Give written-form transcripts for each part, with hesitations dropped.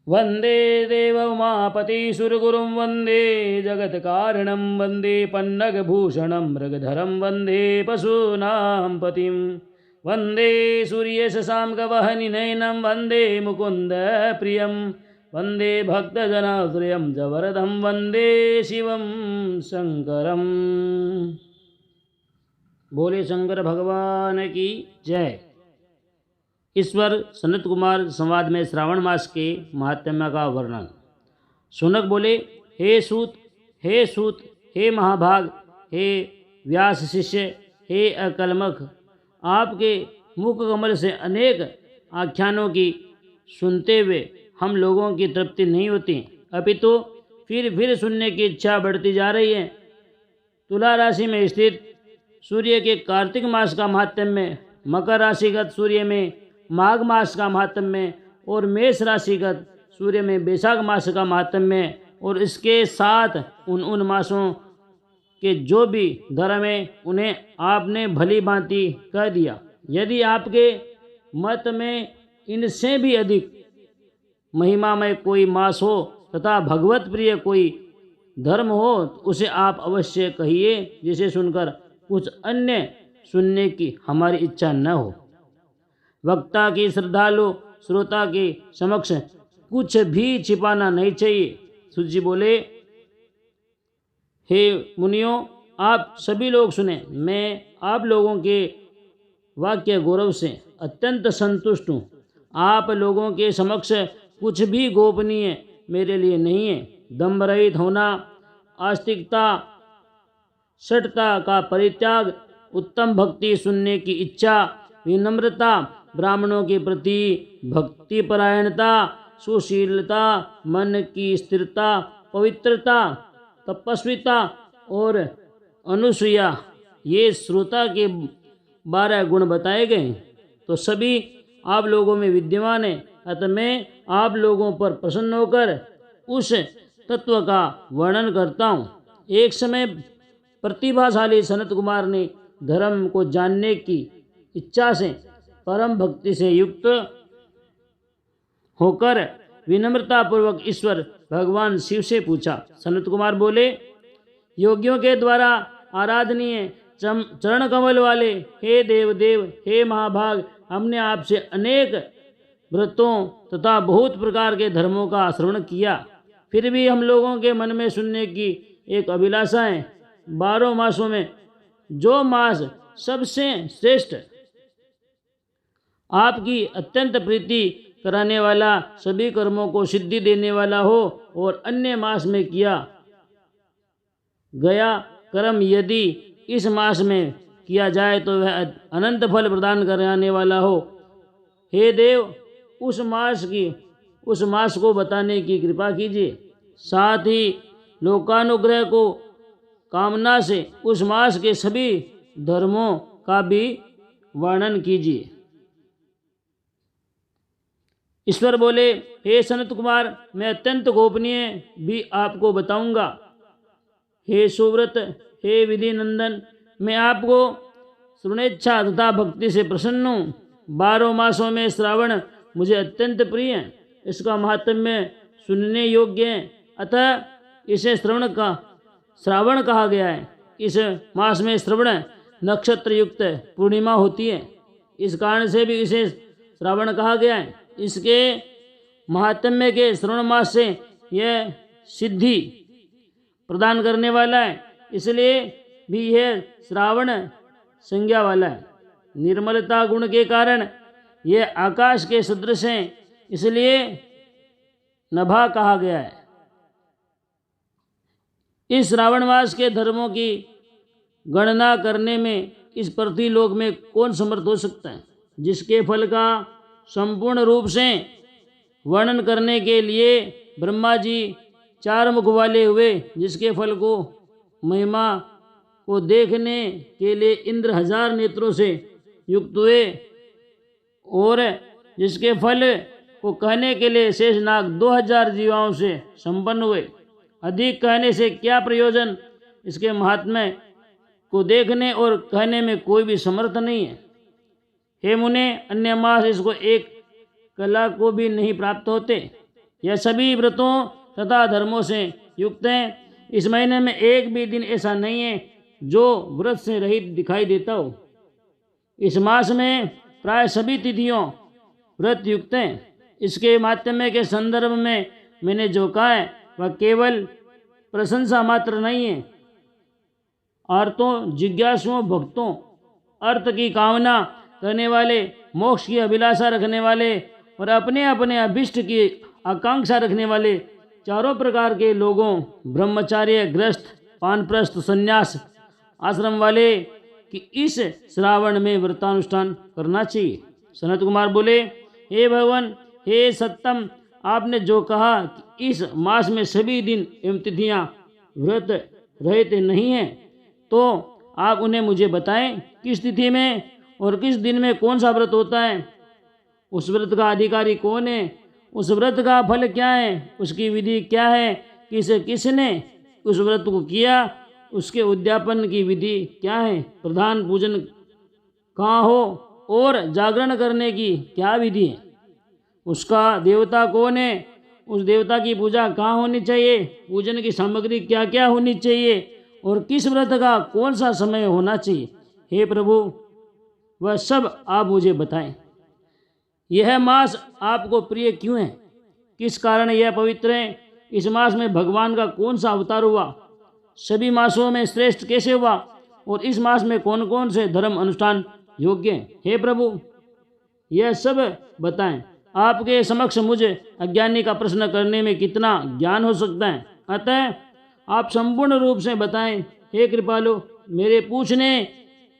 वंदे देव उमापति सुरगुरुं वंदे जगत्कारणं वंदे पन्नगभूषणं मृगधरं वंदे पशूनां पतिं वंदे सूर्यशशाङ्कवहनिनयनं वंदे मुकुन्द प्रियं वंदे भक्तजनाश्रयं जवरदं वंदे शिवं शंकरम। बोले शंकर भगवान की जय। ईश्वर सनत कुमार संवाद में श्रावण मास के महात्म्य का वर्णन। शुनक बोले, हे सूत, हे सूत, हे महाभाग, हे व्यास शिष्य, हे अकलमख, आपके मुख कमल से अनेक आख्यानों की सुनते हुए हम लोगों की तृप्ति नहीं होती, अपितु फिर सुनने की इच्छा बढ़ती जा रही है। तुला राशि में स्थित सूर्य के कार्तिक मास का महात्म्य, मकर राशिगत सूर्य में माघ मास का महात्म्य और मेष राशिगत सूर्य में बैसाख मास का महात्म्य, और इसके साथ उन मासों के जो भी धर्म है उन्हें आपने भली भांति कह दिया। यदि आपके मत में इनसे भी अधिक महिमामय कोई मास हो तथा भगवत प्रिय कोई धर्म हो तो उसे आप अवश्य कहिए, जिसे सुनकर कुछ अन्य सुनने की हमारी इच्छा न हो। वक्ता की श्रद्धालु श्रोता के समक्ष कुछ भी छिपाना नहीं चाहिए। सूजी बोले, हे मुनियों, आप सभी लोग सुने, मैं आप लोगों के वाक्य गौरव से अत्यंत संतुष्ट हूँ। आप लोगों के समक्ष कुछ भी गोपनीय मेरे लिए नहीं है। दम्भ रहित होना, आस्तिकता, शठता का परित्याग, उत्तम भक्ति सुनने की इच्छा, विनम्रता, ब्राह्मणों के प्रति भक्तिपरायणता, सुशीलता, मन की स्थिरता, पवित्रता, तपस्विता और अनुसूया, ये श्रोता के 12 गुण बताए गए तो सभी आप लोगों में विद्यमान है। अतः मैं आप लोगों पर प्रसन्न होकर उस तत्व का वर्णन करता हूँ। एक समय प्रतिभाशाली सनत कुमार ने धर्म को जानने की इच्छा से परम भक्ति से युक्त होकर विनम्रता पूर्वक ईश्वर भगवान शिव से पूछा। सनत कुमार बोले, योगियों के द्वारा आराधनीय चरण कमल वाले हे देव, हे महाभाग, हमने आपसे अनेक व्रतों तथा बहुत प्रकार के धर्मों का श्रवण किया, फिर भी हम लोगों के मन में सुनने की एक अभिलाषा है। 12 मासों में जो मास सबसे श्रेष्ठ, आपकी अत्यंत प्रीति कराने वाला, सभी कर्मों को सिद्धि देने वाला हो, और अन्य मास में किया गया कर्म यदि इस मास में किया जाए तो वह अनंत फल प्रदान कराने वाला हो। हे देव, उस मास को बताने की कृपा कीजिए। साथ ही लोकानुग्रह को कामना से उस मास के सभी धर्मों का भी वर्णन कीजिए। ईश्वर बोले, हे सनत कुमार, मैं अत्यंत गोपनीय भी आपको बताऊंगा। हे सुव्रत, हे विधि नंदन, मैं आपको श्रवणेच्छा तथा भक्ति से प्रसन्न हूँ। 12 मासों में श्रावण मुझे अत्यंत प्रिय है। इसका महात्म्य सुनने योग्य है, अतः इसे श्रावण कहा गया है। इस मास में श्रवण नक्षत्र युक्त पूर्णिमा होती है, इस कारण से भी इसे श्रावण कहा गया है। इसके महात्म्य के श्रवण मास से यह सिद्धि प्रदान करने वाला है, इसलिए भी यह श्रावण संज्ञा वाला है। निर्मलता गुण के कारण यह आकाश के सदृश है, इसलिए नभा कहा गया है। इस श्रावण मास के धर्मों की गणना करने में इस पृथ्वीलोक में कौन समर्थ हो सकता है, जिसके फल का संपूर्ण रूप से वर्णन करने के लिए ब्रह्मा जी 4 मुख वाले हुए, जिसके फल को महिमा को देखने के लिए इंद्र 1000 नेत्रों से युक्त हुए, और जिसके फल को कहने के लिए शेषनाग 2000 जीवाओं से संपन्न हुए। अधिक कहने से क्या प्रयोजन, इसके महात्म्य को देखने और कहने में कोई भी समर्थ नहीं है। हे मुने, अन्य मास इसको एक कला को भी नहीं प्राप्त होते। यह सभी व्रतों तथा धर्मों से युक्त हैं। इस महीने में एक भी दिन ऐसा नहीं है जो व्रत से रहित दिखाई देता हो। इस मास में प्राय सभी तिथियों व्रत युक्त हैं। इसके माध्यम के संदर्भ में मैंने जो कहा है वह केवल प्रशंसा मात्र नहीं है। आर्तों, जिज्ञासुओं, भक्तों, अर्थ की कामना करने वाले, मोक्ष की अभिलाषा रखने वाले और अपने अपने अभिष्ट की आकांक्षा रखने वाले चारों प्रकार के लोगों, ब्रह्मचार्य, गृहस्थ, वानप्रस्थ, संन्यास आश्रम वाले कि इस श्रावण में व्रतानुष्ठान करना चाहिए। सनत कुमार बोले, हे भगवान, हे सत्तम, आपने जो कहा कि इस मास में सभी दिन एवं तिथियां व्रत रहते नहीं हैं, तो आप उन्हें मुझे बताएं। किस तिथि में और किस दिन में कौन सा व्रत होता है? उस व्रत का अधिकारी कौन है? उस व्रत का फल क्या है? उसकी विधि क्या है? किसने उस व्रत को किया? उसके उद्यापन की विधि क्या है? प्रधान पूजन कहाँ हो और जागरण करने की क्या विधि है? उसका देवता कौन है? उस देवता की पूजा कहाँ होनी चाहिए? पूजन की सामग्री क्या क्या होनी चाहिए? और किस व्रत का कौन सा समय होना चाहिए? हे प्रभु, वह सब आप मुझे बताएं। यह मास आपको प्रिय क्यों है? किस कारण यह पवित्र है? इस मास में भगवान का कौन सा अवतार हुआ? सभी मासों में श्रेष्ठ कैसे हुआ? और इस मास में कौन कौन से धर्म अनुष्ठान योग्य हैं? हे प्रभु, यह सब बताएं। आपके समक्ष मुझे अज्ञानी का प्रश्न करने में कितना ज्ञान हो सकता है, अतः आप संपूर्ण रूप से बताएं। हे कृपालु, मेरे पूछने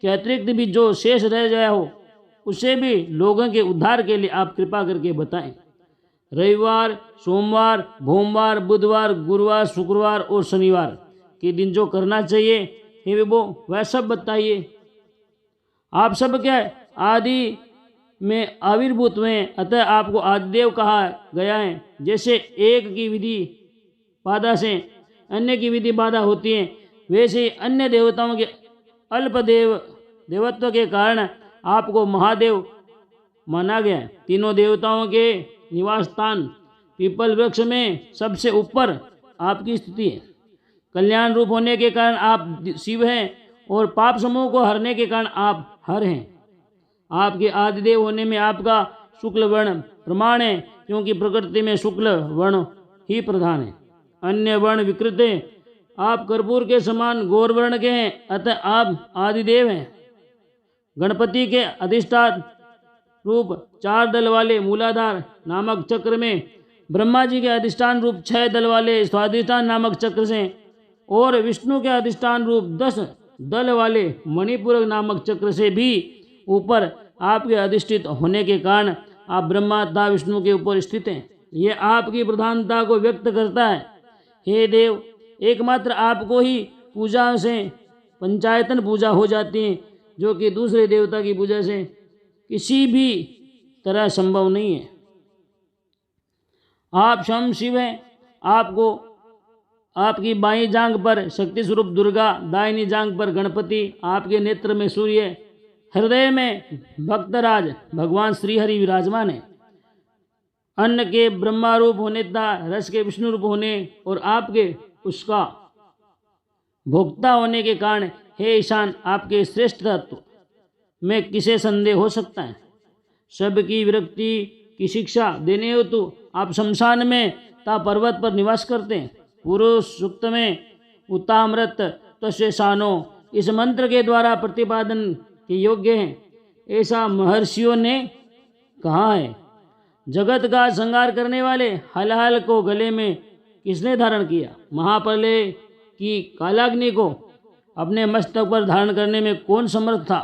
के अतिरिक्त भी जो शेष रह गया हो उसे भी लोगों के उद्धार के लिए आप कृपा करके बताएं। रविवार, सोमवार, भोमवार, बुधवार, गुरुवार, शुक्रवार और शनिवार के दिन जो करना चाहिए, हे विभो, वह सब बताइए। आप सब क्या आदि में आविर्भूत हुए, अतः आपको आदिदेव कहा गया है। जैसे एक की विधि बाधा से अन्य की विधि बाधा होती है, वैसे ही अन्य देवताओं के अल्प देवत्व के कारण आपको महादेव माना गया है। तीनों देवताओं के निवास स्थान पीपल वृक्ष में सबसे ऊपर आपकी स्थिति है। कल्याण रूप होने के कारण आप शिव हैं और पाप समूह को हरने के कारण आप हर हैं। आपके आदिदेव होने में आपका शुक्ल वर्ण प्रमाण है, क्योंकि प्रकृति में शुक्ल वर्ण ही प्रधान है, अन्य वर्ण विकृत है। आप कर्पूर के समान गौर वर्ण के हैं, अतः आप आदिदेव हैं। गणपति के अधिष्ठान रूप 4 दल वाले मूलाधार नामक चक्र में, ब्रह्मा जी के अधिष्ठान रूप 6 दल वाले स्वाधिष्ठान नामक चक्र से और विष्णु के अधिष्ठान रूप 10 दल वाले मणिपुर नामक चक्र से भी ऊपर आपके अधिष्ठित होने के कारण आप ब्रह्मा तथा विष्णु के ऊपर स्थित हैं। ये आपकी प्रधानता को व्यक्त करता है। हे देव, एकमात्र आपको ही पूजा से पंचायतन पूजा हो जाती है, जो कि दूसरे देवता की पूजा से किसी भी तरह संभव नहीं है। आप स्वयं शिव हैं। आपको आपकी बाईं जांघ पर शक्ति स्वरूप दुर्गा, दाहिनी जांघ पर गणपति, आपके नेत्र में सूर्य, हृदय में भक्तराज भगवान श्रीहरि विराजमान है। अन्न के ब्रह्मा रूप होने तथा रस के विष्णु रूप होने और आपके उसका भोक्ता होने के कारण, हे ईशान, आपके श्रेष्ठ तत्व में किसे संदेह हो सकता है? सबकी विरक्ति की शिक्षा देने हेतु आप शमशान में तथा पर्वत पर निवास करते हैं। पुरुष सूक्त में उत्तामृत तस्यशानो इस मंत्र के द्वारा प्रतिपादन के योग्य हैं, ऐसा महर्षियों ने कहा है। जगत का संहार करने वाले हलहल को गले में किसने धारण किया? महाप्रलय की कालाग्नि को अपने मस्तक पर धारण करने में कौन समर्थ था?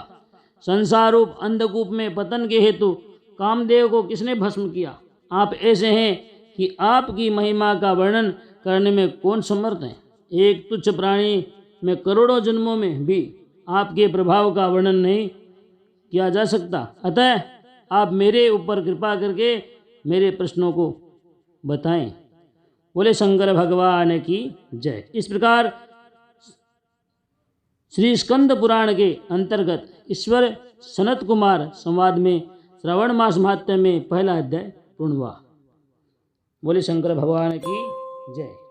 संसार रूप अंधकूप में पतन के हेतु कामदेव को किसने भस्म किया? आप ऐसे हैं कि आपकी महिमा का वर्णन करने में कौन समर्थ है? एक तुच्छ प्राणी में करोड़ों जन्मों में भी आपके प्रभाव का वर्णन नहीं किया जा सकता। अतः आप मेरे ऊपर कृपा करके मेरे प्रश्नों को बताएं। बोले शंकर भगवान की जय। इस प्रकार श्री स्कंद पुराण के अंतर्गत ईश्वर सनत कुमार संवाद में श्रावण मास महात्म्य में पहला अध्याय पूर्ण हुआ। बोले शंकर भगवान की जय।